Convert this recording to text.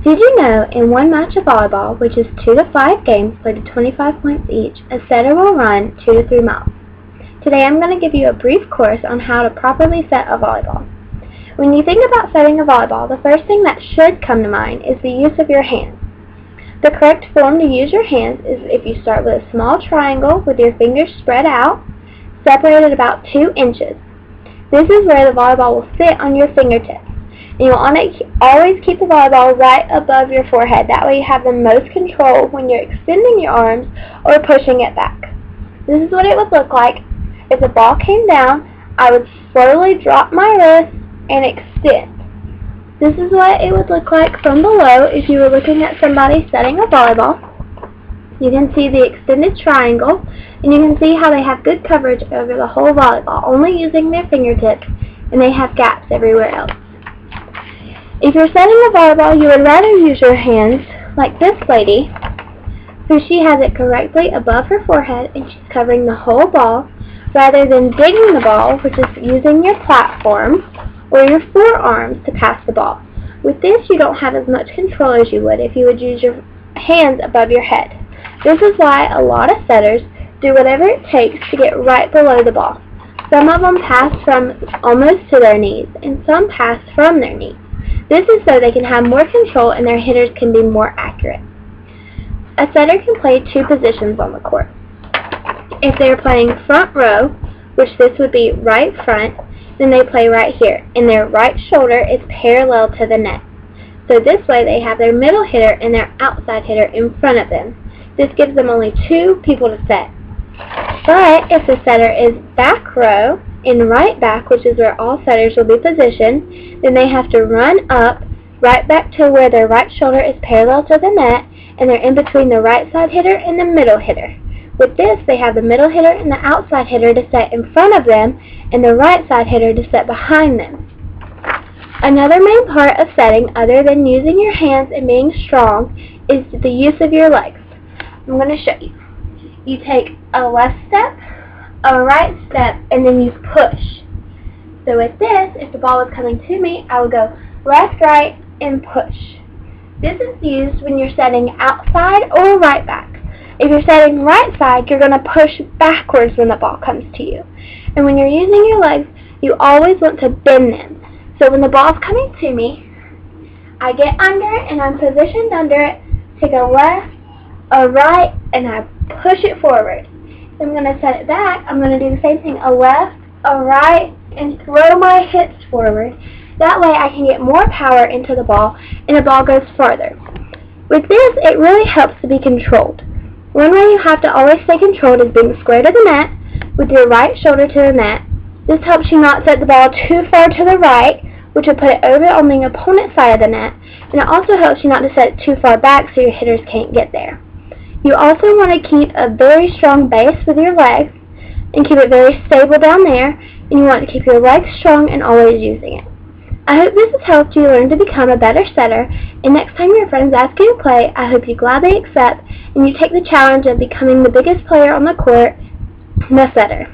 Did you know in one match of volleyball, which is 2 to 5 games played at 25 points each, a setter will run 2 to 3 miles? Today I'm going to give you a brief course on how to properly set a volleyball. When you think about setting a volleyball, the first thing that should come to mind is the use of your hands. The correct form to use your hands is if you start with a small triangle with your fingers spread out, separated about 2 inches. This is where the volleyball will sit on your fingertips. And you'll want to always keep the volleyball right above your forehead. That way you have the most control when you're extending your arms or pushing it back. This is what it would look like. If the ball came down, I would slowly drop my wrist and extend. This is what it would look like from below if you were looking at somebody setting a volleyball. You can see the extended triangle, and you can see how they have good coverage over the whole volleyball, only using their fingertips, and they have gaps everywhere else. If you're setting a volleyball, you would rather use your hands like this lady, so she has it correctly above her forehead and she's covering the whole ball, rather than digging the ball, which is using your platform or your forearms to pass the ball. With this, you don't have as much control as you would if you would use your hands above your head. This is why a lot of setters do whatever it takes to get right below the ball. Some of them pass from almost to their knees, and some pass from their knees. This is so they can have more control and their hitters can be more accurate. A setter can play 2 positions on the court. If they're playing front row, which this would be right front, then they play right here, and their right shoulder is parallel to the net. So this way they have their middle hitter and their outside hitter in front of them. This gives them only 2 people to set. But if the setter is back row, in right back, which is where all setters will be positioned, then they have to run up right back to where their right shoulder is parallel to the net, and they're in between the right side hitter and the middle hitter. With this, they have the middle hitter and the outside hitter to set in front of them, and the right side hitter to set behind them. Another main part of setting, other than using your hands and being strong, is the use of your legs. I'm going to show you. You take a left step, a right step, and then you push. So with this, if the ball was coming to me, I would go left, right, and push. This is used when you're setting outside or right back. If you're setting right side, you're going to push backwards when the ball comes to you. And when you're using your legs, you always want to bend them. So when the ball's coming to me, I get under it and I'm positioned under it, take a left, a right, and I push it forward. I'm going to set it back. I'm going to do the same thing, a left, a right, and throw my hips forward. That way I can get more power into the ball and the ball goes farther. With this, it really helps to be controlled. One way you have to always stay controlled is being square to the net with your right shoulder to the net. This helps you not set the ball too far to the right, which will put it over on the opponent's side of the net, and it also helps you not to set it too far back so your hitters can't get there. You also want to keep a very strong base with your legs and keep it very stable down there, and you want to keep your legs strong and always using it. I hope this has helped you learn to become a better setter, and next time your friends ask you to play, I hope you gladly accept and you take the challenge of becoming the biggest player on the court, the setter.